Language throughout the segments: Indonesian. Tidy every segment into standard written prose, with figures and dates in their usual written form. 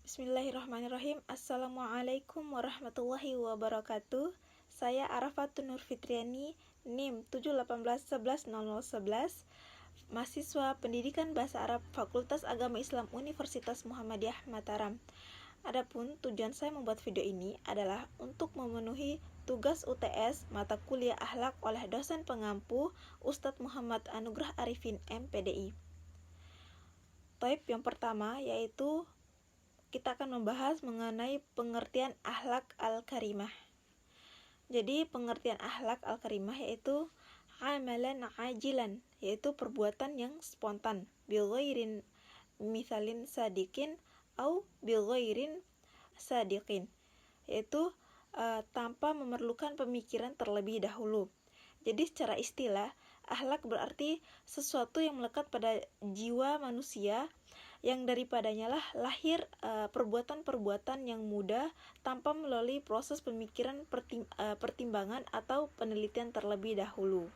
Bismillahirrahmanirrahim. Assalamualaikum warahmatullahi wabarakatuh. Saya Arafatun Nur Fitriani, NIM 718110011, mahasiswa Pendidikan Bahasa Arab Fakultas Agama Islam Universitas Muhammadiyah Mataram. Adapun tujuan saya membuat video ini adalah untuk memenuhi tugas UTS mata kuliah akhlak oleh dosen pengampu Ustadz Muhammad Anugrah Arifin MPDI. Taib yang pertama yaitu kita akan membahas mengenai pengertian akhlak al-karimah. Jadi pengertian akhlak al-karimah yaitu amalan ajilan, yaitu perbuatan yang spontan, bighairin mithalin sadiqin au bighairin sadiqin, yaitu tanpa memerlukan pemikiran terlebih dahulu. Jadi secara istilah, akhlak berarti sesuatu yang melekat pada jiwa manusia yang daripadanya lah lahir perbuatan-perbuatan yang mudah tanpa melalui proses pemikiran, pertimbangan atau penelitian terlebih dahulu.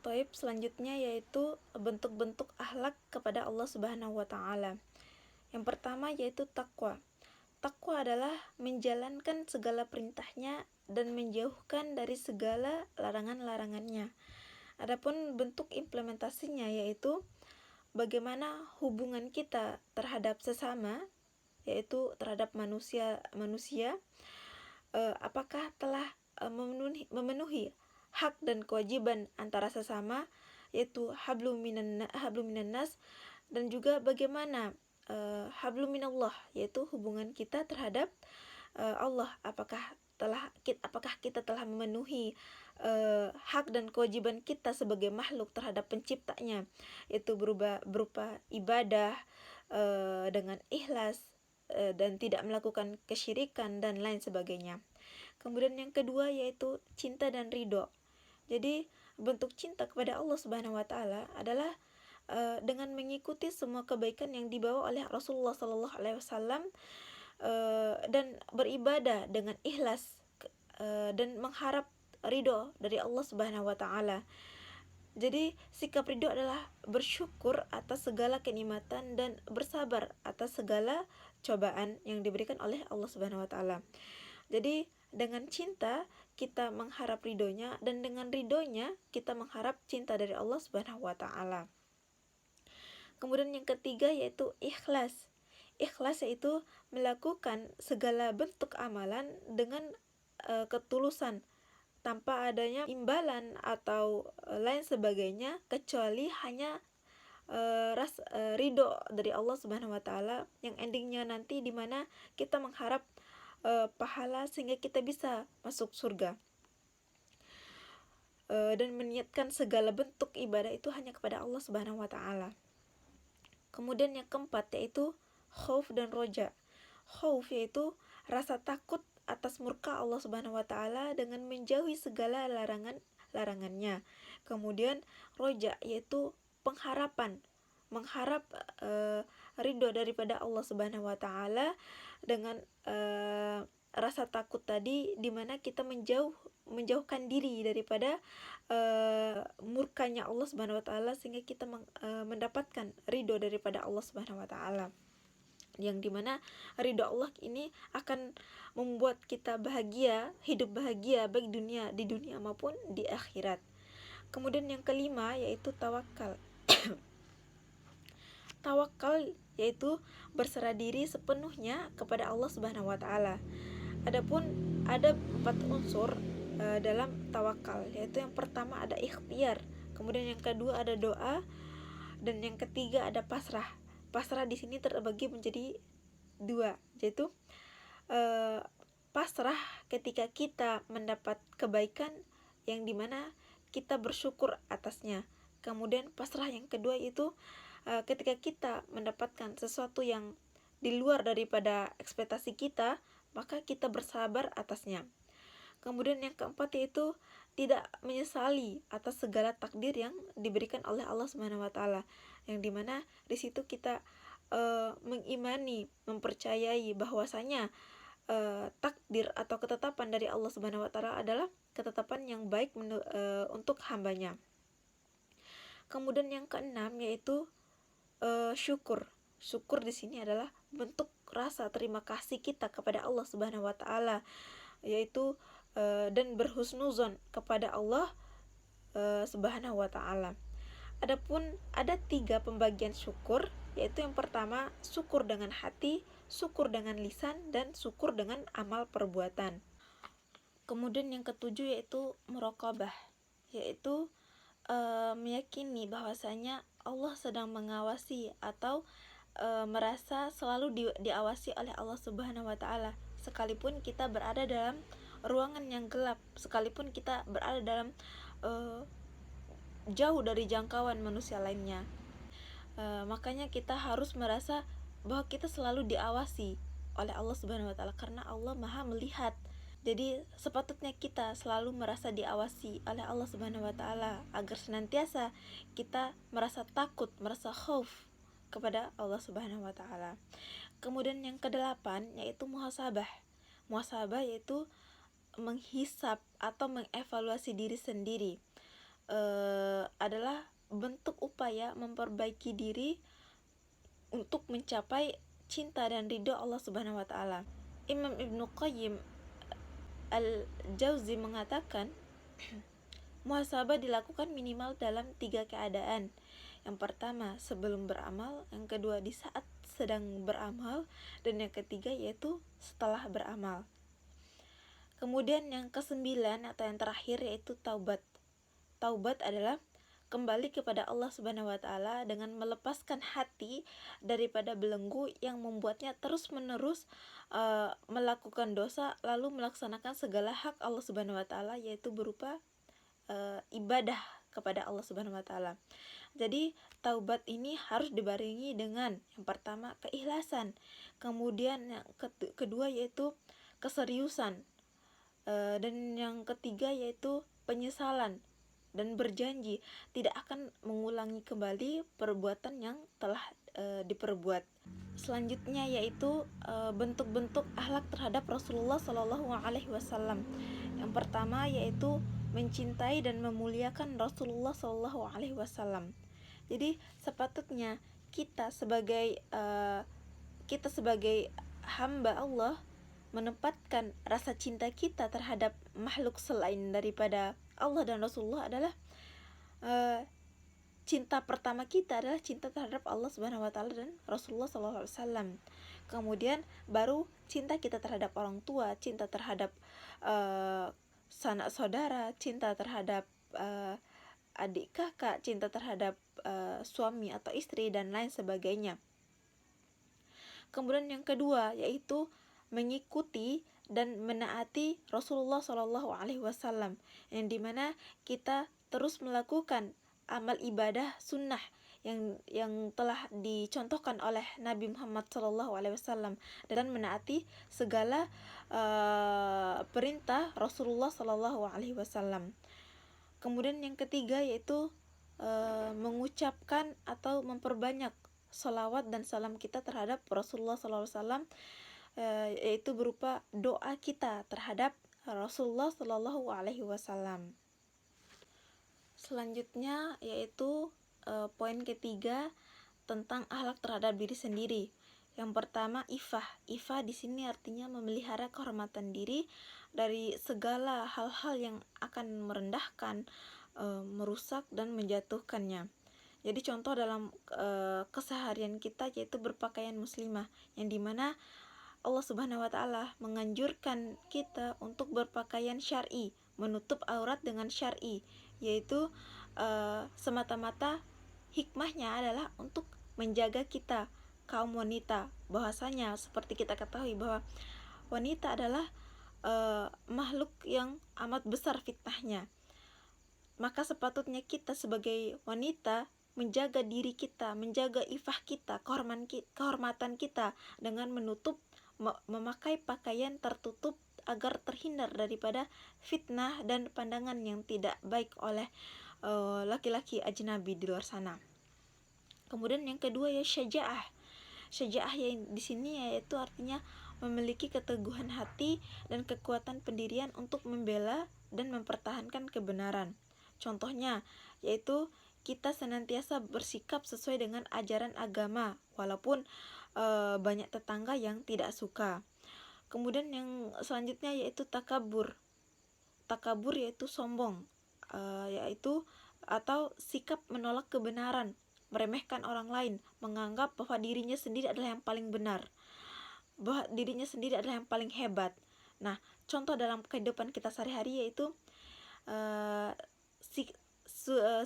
Taib selanjutnya yaitu bentuk-bentuk akhlak kepada Allah Subhanahu wa taala. Yang pertama yaitu takwa. Takwa adalah menjalankan segala perintahnya dan menjauhkan dari segala larangan-larangannya. Adapun bentuk implementasinya yaitu bagaimana hubungan kita terhadap sesama, yaitu terhadap manusia, apakah telah memenuhi hak dan kewajiban antara sesama, yaitu hablum minan nas, dan juga bagaimana hablum minallah, yaitu hubungan kita terhadap Allah, apakah kita telah memenuhi hak dan kewajiban kita sebagai makhluk terhadap penciptanya, yaitu berupa ibadah dengan ikhlas dan tidak melakukan kesyirikan dan lain sebagainya. Kemudian yang kedua yaitu cinta dan ridho. Jadi bentuk cinta kepada Allah Subhanahu wa taala adalah dengan mengikuti semua kebaikan yang dibawa oleh Rasulullah sallallahu alaihi wasallam dan beribadah dengan ikhlas dan mengharap ridho dari Allah Subhanahu wa taala. Jadi sikap ridho adalah bersyukur atas segala kenikmatan dan bersabar atas segala cobaan yang diberikan oleh Allah Subhanahu wa taala. Jadi dengan cinta kita mengharap ridhonya, dan dengan ridhonya kita mengharap cinta dari Allah Subhanahu wa taala. Kemudian yang ketiga yaitu ikhlas. Ikhlas yaitu melakukan segala bentuk amalan dengan ketulusan, tanpa adanya imbalan atau lain sebagainya, kecuali hanya ridho dari Allah Subhanahu wa taala, yang endingnya nanti di mana kita mengharap pahala sehingga kita bisa masuk surga. Dan meniatkan segala bentuk ibadah itu hanya kepada Allah Subhanahu wa taala. Kemudian yang keempat yaitu khauf dan roja. Khauf yaitu rasa takut atas murka Allah Subhanahu wa taala dengan menjauhi segala larangannya. Kemudian roja yaitu pengharapan, mengharap ridho daripada Allah Subhanahu wa taala dengan rasa takut tadi, di mana kita menjauhkan diri daripada murkanya Allah Subhanahu wa taala, sehingga kita mendapatkan ridho daripada Allah Subhanahu wa taala, yang dimana ridho Allah ini akan membuat kita bahagia, hidup bahagia baik di dunia maupun di akhirat. Kemudian yang kelima yaitu tawakal. Tawakal yaitu berserah diri sepenuhnya kepada Allah Subhanahu wa taala. Adapun ada 4 unsur dalam tawakal, yaitu yang pertama ada ikhtiar, kemudian yang kedua ada doa, dan yang ketiga ada pasrah. Pasrah di sini terbagi menjadi 2, yaitu pasrah ketika kita mendapat kebaikan yang dimana kita bersyukur atasnya. Kemudian pasrah yang kedua itu ketika kita mendapatkan sesuatu yang di luar daripada ekspektasi kita, maka kita bersabar atasnya. Kemudian yang keempat yaitu tidak menyesali atas segala takdir yang diberikan oleh Allah Subhanahu wa taala, yang dimana di situ kita mengimani, mempercayai bahwasanya takdir atau ketetapan dari Allah Subhanahu wa taala adalah ketetapan yang baik untuk hambanya. Kemudian yang keenam yaitu syukur. Syukur di sini adalah bentuk rasa terima kasih kita kepada Allah Subhanahu wa taala, yaitu dan berhusnuzon kepada Allah Subhanahu wa taala. Adapun ada 3 pembagian syukur, yaitu yang pertama syukur dengan hati, syukur dengan lisan, dan syukur dengan amal perbuatan. Kemudian yang ketujuh yaitu muraqabah, yaitu meyakini bahwasanya Allah sedang mengawasi atau merasa selalu diawasi oleh Allah Subhanahu wa taala, sekalipun kita berada dalam ruangan yang gelap, sekalipun kita berada dalam jauh dari jangkauan manusia lainnya. Makanya kita harus merasa bahwa kita selalu diawasi oleh Allah Subhanahu wa taala, karena Allah Maha melihat. Jadi sepatutnya kita selalu merasa diawasi oleh Allah Subhanahu wa taala agar senantiasa kita merasa takut, merasa khauf kepada Allah Subhanahu wa taala. Kemudian yang kedelapan yaitu muhasabah. Muhasabah yaitu menghisap atau mengevaluasi diri sendiri. Adalah bentuk upaya memperbaiki diri untuk mencapai cinta dan ridha Allah Subhanahu wa taala. Imam Ibnu Qayyim Al-Jauzi mengatakan muhasabah dilakukan minimal dalam 3 keadaan. Yang pertama sebelum beramal, yang kedua di saat sedang beramal, dan yang ketiga yaitu setelah beramal. Kemudian yang kesembilan atau yang terakhir yaitu taubat. Taubat adalah kembali kepada Allah Subhanahu wa taala dengan melepaskan hati daripada belenggu yang membuatnya terus-menerus melakukan dosa, lalu melaksanakan segala hak Allah Subhanahu wa taala, yaitu berupa ibadah kepada Allah Subhanahu wa taala. Jadi taubat ini harus dibarengi dengan yang pertama keikhlasan, kemudian yang kedua yaitu keseriusan, dan yang ketiga yaitu penyesalan dan berjanji tidak akan mengulangi kembali perbuatan yang telah diperbuat. Selanjutnya yaitu bentuk-bentuk akhlak terhadap Rasulullah Shallallahu Alaihi Wasallam. Yang pertama yaitu mencintai dan memuliakan Rasulullah Shallallahu Alaihi Wasallam. Jadi sepatutnya kita sebagai hamba Allah menempatkan rasa cinta kita terhadap makhluk selain daripada Allah dan Rasulullah adalah cinta pertama kita adalah cinta terhadap Allah Subhanahu wa taala dan Rasulullah sallallahu alaihi wasallam. Kemudian baru cinta kita terhadap orang tua, cinta terhadap sanak saudara, cinta terhadap adik kakak, cinta terhadap suami atau istri dan lain sebagainya. Kemudian yang kedua yaitu mengikuti dan menaati Rasulullah Shallallahu Alaihi Wasallam, yang dimana kita terus melakukan amal ibadah sunnah yang telah dicontohkan oleh Nabi Muhammad Shallallahu Alaihi Wasallam, dan menaati segala perintah Rasulullah Shallallahu Alaihi Wasallam. Kemudian yang ketiga yaitu mengucapkan atau memperbanyak salawat dan salam kita terhadap Rasulullah Shallallahu Alaihi Wasallam, yaitu berupa doa kita terhadap Rasulullah Shallallahu Alaihi Wasallam. Selanjutnya yaitu poin ketiga tentang akhlak terhadap diri sendiri. Yang pertama ifah. Ifah di sini artinya memelihara kehormatan diri dari segala hal-hal yang akan merendahkan, merusak dan menjatuhkannya. Jadi contoh dalam keseharian kita yaitu berpakaian muslimah, yang dimana Allah Subhanahu wa taala menganjurkan kita untuk berpakaian syar'i, menutup aurat dengan syar'i, yaitu semata-mata hikmahnya adalah untuk menjaga kita kaum wanita, bahwasanya seperti kita ketahui bahwa wanita adalah makhluk yang amat besar fitnahnya. Maka sepatutnya kita sebagai wanita menjaga diri kita, menjaga ifah kita, kehormatan kita dengan memakai pakaian tertutup agar terhindar daripada fitnah dan pandangan yang tidak baik oleh laki-laki ajnabi di luar sana. Kemudian yang kedua ya syaja'ah. Syaja'ah yang di sini yaitu artinya memiliki keteguhan hati dan kekuatan pendirian untuk membela dan mempertahankan kebenaran. Contohnya yaitu kita senantiasa bersikap sesuai dengan ajaran agama, walaupun banyak tetangga yang tidak suka. Kemudian yang selanjutnya yaitu takabur. Takabur yaitu sombong, yaitu atau sikap menolak kebenaran, meremehkan orang lain, menganggap bahwa dirinya sendiri adalah yang paling benar, bahwa dirinya sendiri adalah yang paling hebat. Nah, contoh dalam kehidupan kita sehari-hari yaitu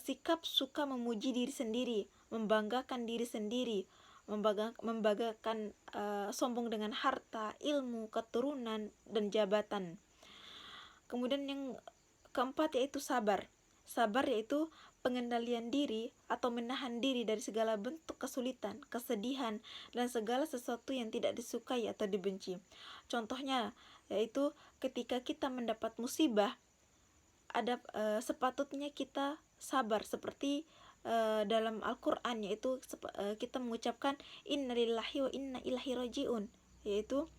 sikap suka memuji diri sendiri, membanggakan diri sendiri, membanggakan sombong dengan harta, ilmu, keturunan, dan jabatan. Kemudian yang keempat yaitu sabar. Sabar yaitu pengendalian diri atau menahan diri dari segala bentuk kesulitan, kesedihan, dan segala sesuatu yang tidak disukai atau dibenci. Contohnya yaitu ketika kita mendapat musibah, ada sepatutnya kita sabar, seperti dalam Al-Quran, yaitu kita mengucapkan innalillahi wa inna ilaihi rajiun, yaitu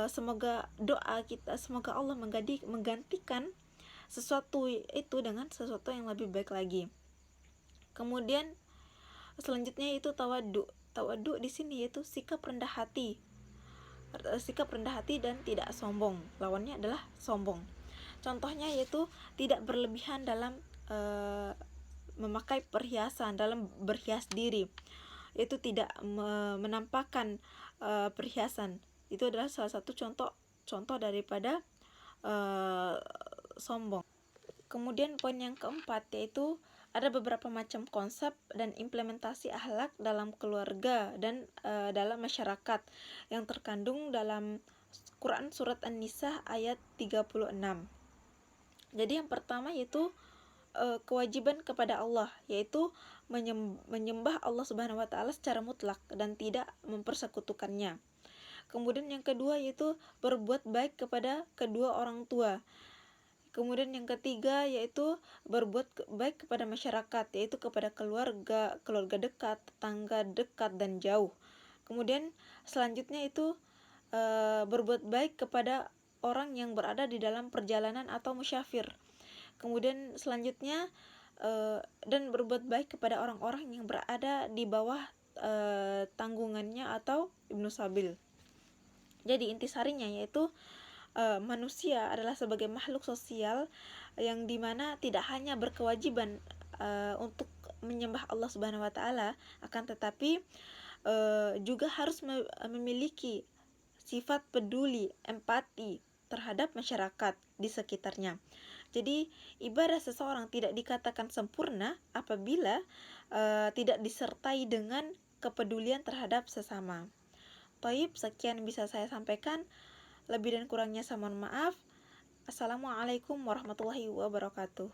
semoga doa kita, semoga Allah menggantikan sesuatu itu dengan sesuatu yang lebih baik lagi. Kemudian selanjutnya itu tawadu. Tawadu di sini yaitu sikap rendah hati. Sikap rendah hati dan tidak sombong. Lawannya adalah sombong. Contohnya yaitu tidak berlebihan dalam memakai perhiasan, dalam berhias diri, yaitu tidak menampakkan perhiasan. Itu adalah salah satu contoh daripada sombong. Kemudian poin yang keempat yaitu ada beberapa macam konsep dan implementasi akhlak dalam keluarga dan dalam masyarakat yang terkandung dalam Quran surat An-Nisa ayat 36. Jadi yang pertama yaitu kewajiban kepada Allah, yaitu menyembah Allah Subhanahu wa taala secara mutlak dan tidak mempersekutukannya. Kemudian yang kedua yaitu berbuat baik kepada kedua orang tua. Kemudian yang ketiga yaitu berbuat baik kepada masyarakat, yaitu kepada keluarga dekat, tetangga dekat dan jauh. Kemudian selanjutnya itu berbuat baik kepada orang yang berada di dalam perjalanan atau musyafir. Kemudian selanjutnya dan berbuat baik kepada orang-orang yang berada di bawah tanggungannya atau Ibnu Sabil. Jadi intisarinya yaitu manusia adalah sebagai makhluk sosial yang dimana tidak hanya berkewajiban untuk menyembah Allah Subhanahu wa taala, akan tetapi juga harus memiliki sifat peduli, empati terhadap masyarakat di sekitarnya. Jadi ibadah seseorang tidak dikatakan sempurna apabila tidak disertai dengan kepedulian terhadap sesama. Taib, sekian bisa saya sampaikan. Lebih dan kurangnya saya mohon maaf. Assalamualaikum warahmatullahi wabarakatuh.